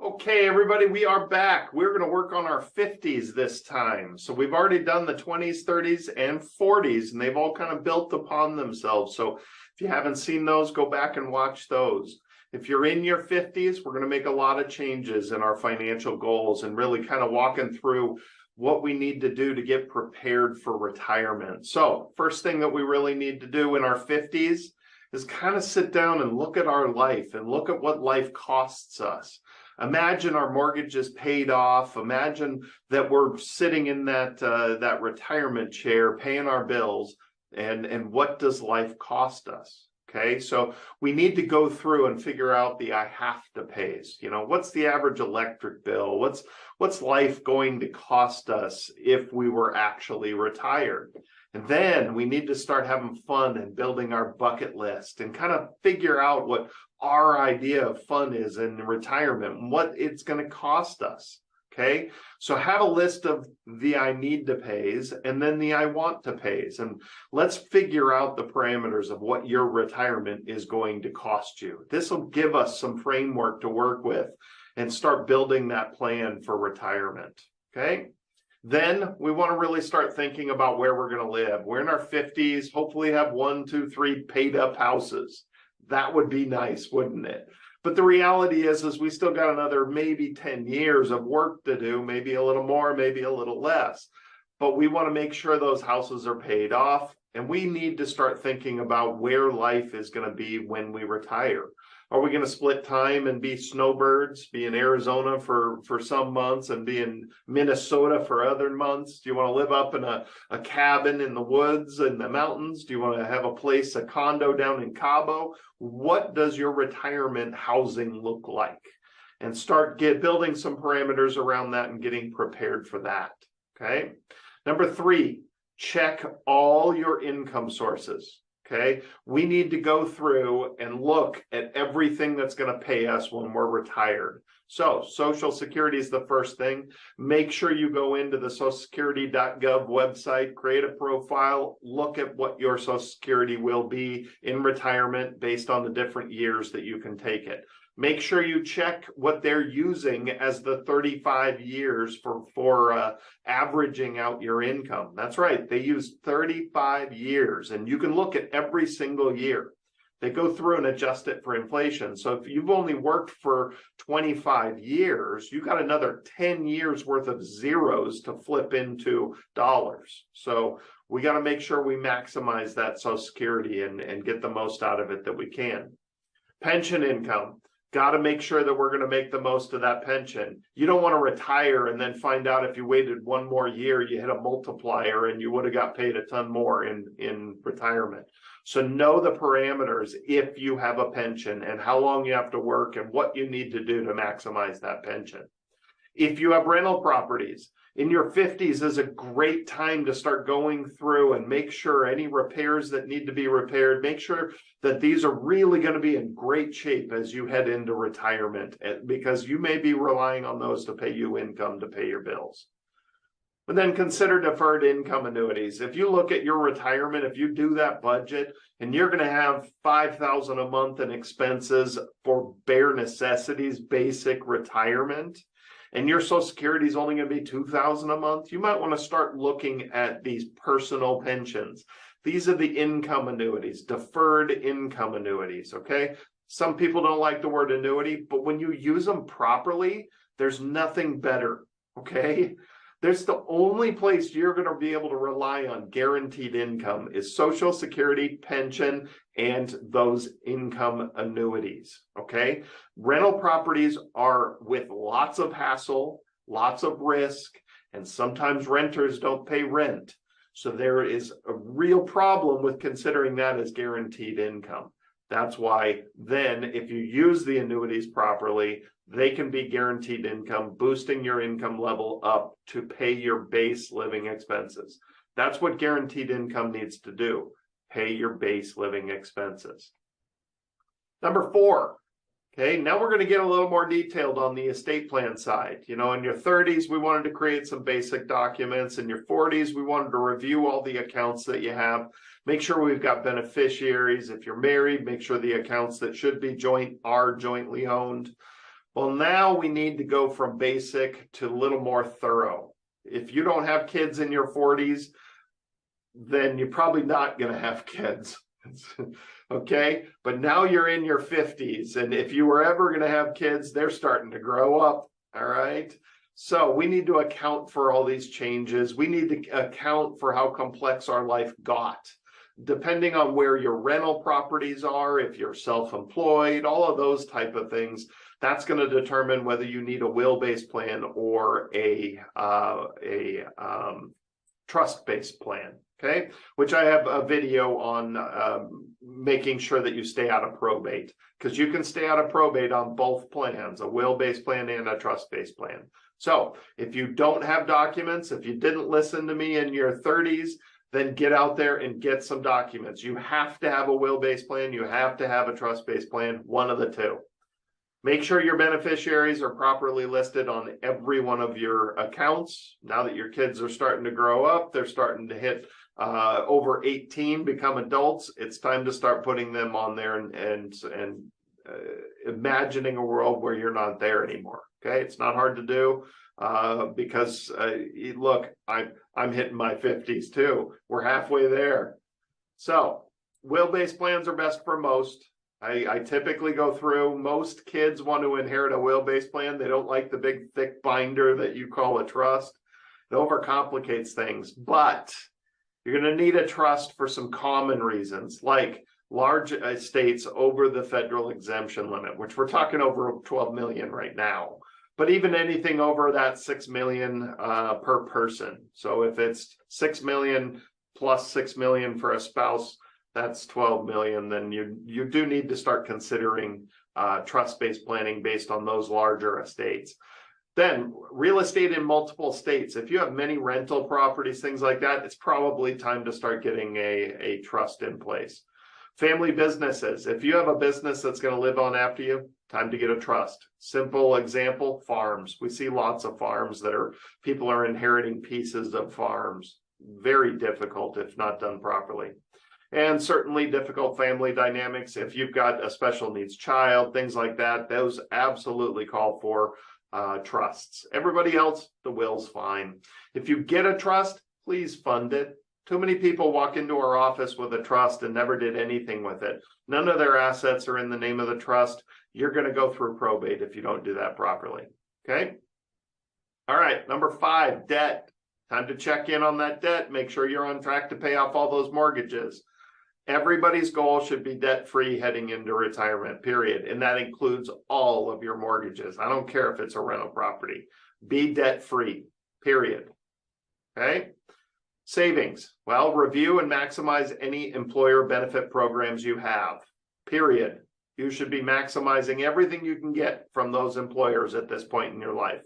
Okay, everybody, we are back. We're going to work on our 50s this time. So we've already done the 20s, 30s, and 40s, and they've all kind of built upon themselves. So if you haven't seen those, go back and watch those. If you're in your 50s, we're going to make a lot of changes in our financial goals and really kind of walking through what we need to do to get prepared for retirement. So first thing that we really need to do in our 50s is kind of sit down and look at our life and look at what life costs us. Imagine our mortgage is paid off. Imagine that we're sitting in that retirement chair paying our bills, and what does life cost us? Okay, so we need to go through and figure out the I have to pays. You know, what's the average electric bill? What's life going to cost us if we were actually retired? And then we need to start having fun and building our bucket list and kind of figure out what our idea of fun is in retirement and what it's going to cost us. Okay, so have a list of the I need to pays and then the I want to pays. And let's figure out the parameters of what your retirement is going to cost you. This will give us some framework to work with and start building that plan for retirement. Okay. Then we want to really start thinking about where we're going to live. We're in our 50s, hopefully have 1, 2, 3 paid up houses. That would be nice, wouldn't it? But the reality is we still got another maybe 10 years of work to do, maybe a little more, maybe a little less. But we want to make sure those houses are paid off. And we need to start thinking about where life is going to be when we retire. Are we going to split time and be snowbirds, be in Arizona for some months and be in Minnesota for other months? Do you want to live up in a cabin in the woods and the mountains? Do you want to have a place, a condo down in Cabo? What does your retirement housing look like? And start building some parameters around that and getting prepared for that. Okay. Number 3, check all your income sources. Okay, we need to go through and look at everything that's going to pay us when we're retired. So Social Security is the first thing. Make sure you go into the socialsecurity.gov website, create a profile, look at what your Social Security will be in retirement based on the different years that you can take it. Make sure you check what they're using as the 35 years for averaging out your income. That's right, they use 35 years, and you can look at every single year. They go through and adjust it for inflation. So if you've only worked for 25 years, you got another 10 years worth of zeros to flip into dollars. So we got to make sure we maximize that Social Security and get the most out of it that we can. Pension income. Got to make sure that we're going to make the most of that pension. You don't want to retire and then find out if you waited one more year, you hit a multiplier and you would have got paid a ton more in retirement. So know the parameters if you have a pension and how long you have to work and what you need to do to maximize that pension. If you have rental properties, in your 50s is a great time to start going through and make sure any repairs that need to be repaired, make sure that these are really going to be in great shape as you head into retirement, because you may be relying on those to pay you income to pay your bills. But then consider deferred income annuities. If you look at your retirement, if you do that budget and you're going to have $5,000 a month in expenses for bare necessities, basic retirement, and your Social Security is only going to be $2,000 a month, you might want to start looking at these personal pensions. These are the income annuities, deferred income annuities, okay? Some people don't like the word annuity, but when you use them properly, there's nothing better, okay? There's the only place you're going to be able to rely on guaranteed income is Social Security, pension, and those income annuities, okay? Rental properties are with lots of hassle, lots of risk, and sometimes renters don't pay rent. So there is a real problem with considering that as guaranteed income. That's why then if you use the annuities properly, they can be guaranteed income, boosting your income level up to pay your base living expenses. That's what guaranteed income needs to do, pay your base living expenses. Number 4, okay, now we're going to get a little more detailed on the estate plan side. You know, in your 30s, we wanted to create some basic documents. In your 40s, we wanted to review all the accounts that you have. Make sure we've got beneficiaries. If you're married, make sure the accounts that should be joint are jointly owned. Well, now we need to go from basic to a little more thorough. If you don't have kids in your 40s, then you're probably not going to have kids. Okay, but now you're in your 50s, and if you were ever going to have kids, they're starting to grow up. All right, so we need to account for all these changes. We need to account for how complex our life got, depending on where your rental properties are, if you're self-employed, all of those type of things. That's going to determine whether you need a will-based plan or a trust-based plan. Okay, which I have a video on making sure that you stay out of probate, because you can stay out of probate on both plans, a will-based plan and a trust-based plan. So if you don't have documents, if you didn't listen to me in your 30s, then get out there and get some documents. You have to have a will-based plan. You have to have a trust-based plan, one of the two. Make sure your beneficiaries are properly listed on every one of your accounts. Now that your kids are starting to grow up, they're starting to hit over 18, become adults. It's time to start putting them on there and imagining a world where you're not there anymore. Okay, it's not hard to do because look, I'm hitting my 50s too. We're halfway there. So will-based plans are best for most. I typically go through, most kids want to inherit a will-based plan. They don't like the big thick binder that you call a trust. It overcomplicates things, but you're going to need a trust for some common reasons, like large estates over the federal exemption limit, which we're talking over 12 million right now. But even anything over that 6 million per person. So if it's 6 million plus 6 million for a spouse, that's 12 million, then you do need to start considering trust-based planning based on those larger estates. Then real estate in multiple states. If you have many rental properties, things like that, it's probably time to start getting a trust in place. Family businesses. If you have a business that's going to live on after you, time to get a trust. Simple example, farms. We see lots of farms that people are inheriting pieces of farms. Very difficult if not done properly. And certainly difficult family dynamics. If you've got a special needs child, things like that, those absolutely call for trusts. Everybody else, the will's fine. If you get a trust, please fund it. Too many people walk into our office with a trust and never did anything with it. None of their assets are in the name of the trust. You're going to go through probate if you don't do that properly. Okay? All right, number 5, debt. Time to check in on that debt. Make sure you're on track to pay off all those mortgages. Everybody's goal should be debt-free heading into retirement, period. And that includes all of your mortgages. I don't care if it's a rental property. Be debt-free, period. Okay? Savings. Well, review and maximize any employer benefit programs you have, period. You should be maximizing everything you can get from those employers at this point in your life.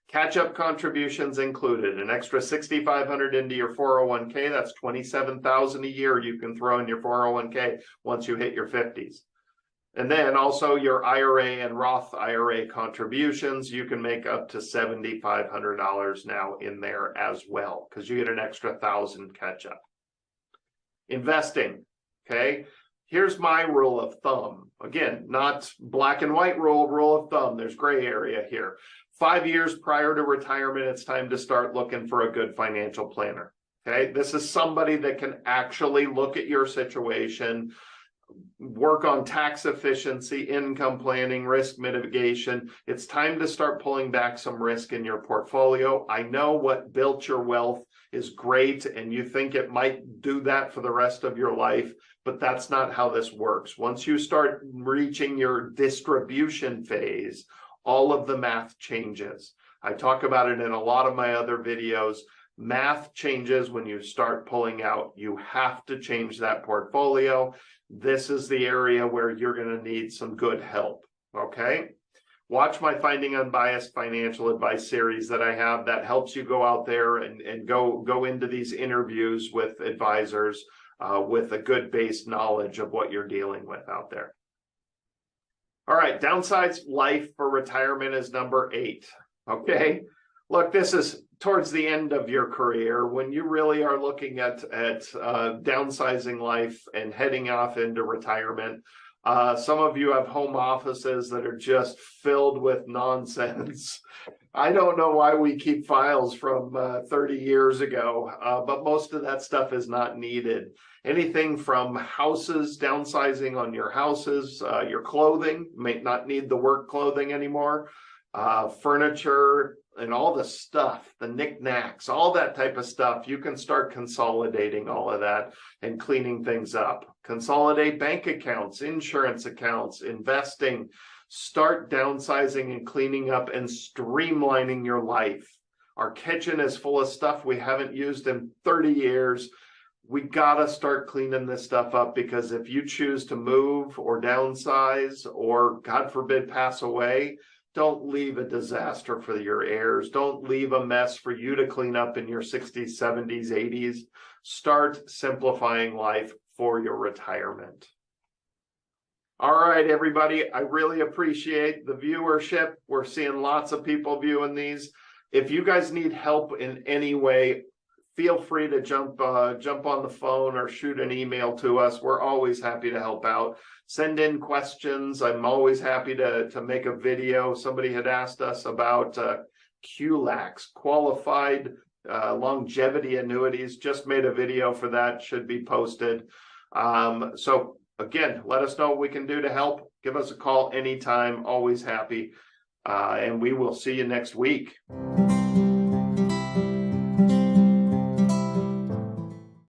Catch-up contributions included, an extra $6,500 into your 401k. That's $27,000 a year you can throw in your 401k once you hit your 50s. And then also your IRA and Roth IRA contributions, you can make up to $7,500 now in there as well, because you get an extra $1,000 catch-up. Investing, okay? Here's my rule of thumb. Again, not black and white rule of thumb. There's gray area here. 5 years prior to retirement, it's time to start looking for a good financial planner. Okay, this is somebody that can actually look at your situation, work on tax efficiency, income planning, risk mitigation. It's time to start pulling back some risk in your portfolio. I know what built your wealth is great, and you think it might do that for the rest of your life, but that's not how this works. Once you start reaching your distribution phase, all of the math changes. I talk about it in a lot of my other videos. Math changes when you start pulling out. You have to change that portfolio. This is the area where you're going to need some good help, okay? Watch my Finding Unbiased Financial Advice series that I have that helps you go out there and go into these interviews with advisors with a good base knowledge of what you're dealing with out there. All right, downsides life for retirement is number 8. Okay, look, this is towards the end of your career when you really are looking at downsizing life and heading off into retirement. Some of you have home offices that are just filled with nonsense. I don't know why we keep files from 30 years ago, but most of that stuff is not needed. Anything from houses, downsizing on your houses, your clothing, may not need the work clothing anymore, furniture, and all the stuff, the knickknacks, all that type of stuff. You can start consolidating all of that and cleaning things up. Consolidate bank accounts, insurance accounts, investing. Start downsizing and cleaning up and streamlining your life. Our kitchen is full of stuff we haven't used in 30 years. We gotta start cleaning this stuff up, because if you choose to move or downsize or, God forbid, pass away, don't leave a disaster for your heirs. Don't leave a mess for you to clean up in your 60s, 70s, 80s. Start simplifying life for your retirement. All right, everybody, I really appreciate the viewership. We're seeing lots of people viewing these. If you guys need help in any way, feel free to jump on the phone or shoot an email to us. We're always happy to help out. Send in questions. I'm always happy to make a video. Somebody had asked us about QLACs, qualified longevity annuities. Just made a video for that, should be posted. So again, let us know what we can do to help. Give us a call anytime, always happy. And we will see you next week.